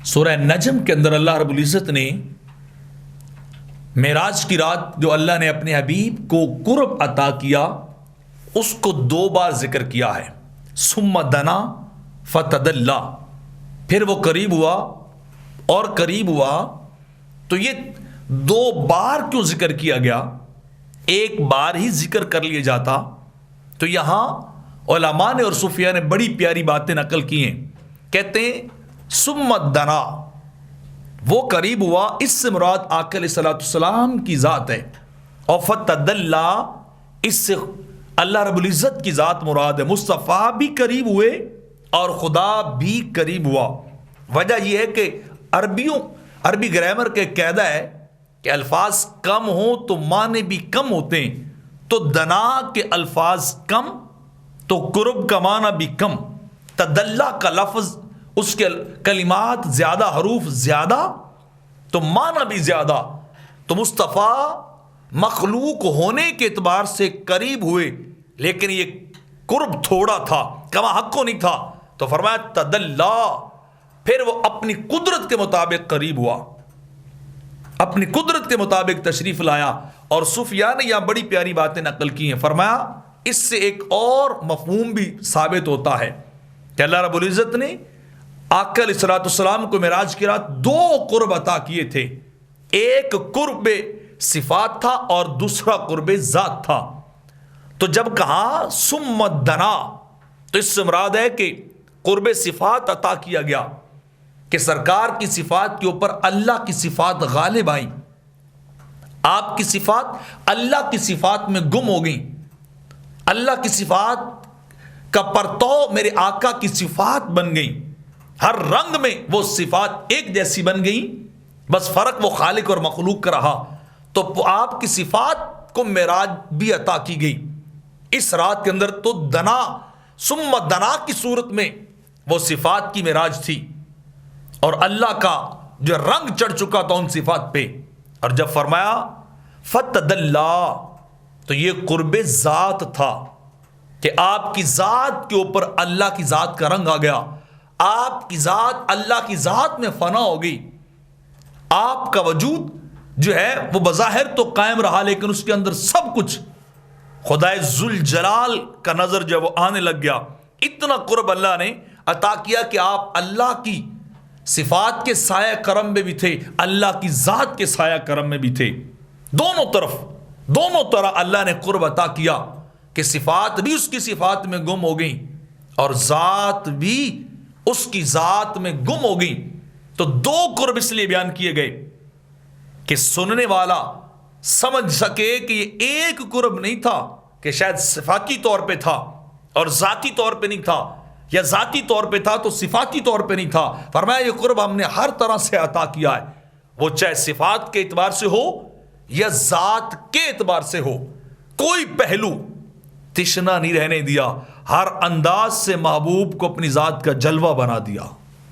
سورہ نجم کے اندر اللہ رب العزت نے معراج کی رات جو اللہ نے اپنے حبیب کو قرب عطا کیا اس کو 2 بار ذکر کیا ہے. ثم دنا فتدلی، پھر وہ قریب ہوا اور قریب ہوا. تو یہ 2 بار کیوں ذکر کیا گیا؟ ایک بار ہی ذکر کر لیا جاتا. تو یہاں علماء نے اور صوفیاء نے بڑی پیاری باتیں نقل کی ہیں. کہتے ہیں ثم دنا، وہ قریب ہوا، اس سے مراد آقا علیہ الصلوۃ والسلام کی ذات ہے. اور فتدلی، اس سے اللہ رب العزت کی ذات مراد ہے. مصطفیٰ بھی قریب ہوئے اور خدا بھی قریب ہوا. وجہ یہ ہے کہ عربی گرامر کے قاعدہ ہے کہ الفاظ کم ہوں تو معنی بھی کم ہوتے ہیں. تو دنا کے الفاظ کم تو قرب کا معنی بھی کم. تدلی کا لفظ، اس کے کلمات زیادہ، حروف زیادہ تو معنی بھی زیادہ. تو مصطفیٰ مخلوق ہونے کے اعتبار سے قریب ہوئے، لیکن یہ قرب تھوڑا تھا، کما حق کو نہیں تھا. تو فرمایا تدلی، پھر وہ اپنی قدرت کے مطابق قریب ہوا، اپنی قدرت کے مطابق تشریف لایا. اور صوفیاء نے یہاں بڑی پیاری باتیں نقل کی ہیں. فرمایا اس سے ایک اور مفہوم بھی ثابت ہوتا ہے کہ اللہ رب العزت نے آقا علیہ الصلوۃ والسلام کو معراج کی رات 2 قرب عطا کیے تھے. ایک قرب صفات تھا اور دوسرا قرب ذات تھا. تو جب کہا ثم دنا تو اس سے مراد ہے کہ قرب صفات عطا کیا گیا، کہ سرکار کی صفات کے اوپر اللہ کی صفات غالب آئیں. آپ کی صفات اللہ کی صفات میں گم ہو گئیں. اللہ کی صفات کا پرتو میرے آقا کی صفات بن گئیں. ہر رنگ میں وہ صفات ایک جیسی بن گئیں، بس فرق وہ خالق اور مخلوق کا رہا. تو آپ کی صفات کو معراج بھی عطا کی گئی اس رات کے اندر. تو دنا، ثم دنا کی صورت میں وہ صفات کی معراج تھی اور اللہ کا جو رنگ چڑھ چکا تھا ان صفات پہ. اور جب فرمایا فتدلی تو یہ قرب ذات تھا کہ آپ کی ذات کے اوپر اللہ کی ذات کا رنگ آ گیا. آپ کی ذات اللہ کی ذات میں فنا ہو گئی. آپ کا وجود جو ہے وہ بظاہر تو قائم رہا، لیکن اس کے اندر سب کچھ خدائے ذوالجلال کا نظر جو وہ آنے لگ گیا. اتنا قرب اللہ نے عطا کیا کہ آپ اللہ کی صفات کے سایہ کرم میں بھی تھے، اللہ کی ذات کے سایہ کرم میں بھی تھے. دونوں طرح اللہ نے قرب عطا کیا کہ صفات بھی اس کی صفات میں گم ہو گئیں اور ذات بھی اس کی ذات میں گم ہو گئی. تو 2 قرب اس لیے بیان کیے گئے کہ سننے والا سمجھ سکے کہ یہ ایک قرب نہیں تھا کہ شاید صفاتی طور پہ تھا اور ذاتی طور پہ نہیں تھا، یا ذاتی طور پہ تھا تو صفاتی طور پہ نہیں تھا. فرمایا یہ قرب ہم نے ہر طرح سے عطا کیا ہے، وہ چاہے صفات کے اعتبار سے ہو یا ذات کے اعتبار سے ہو. کوئی پہلو تشنا نہیں رہنے دیا، ہر انداز سے محبوب کو اپنی ذات کا جلوہ بنا دیا.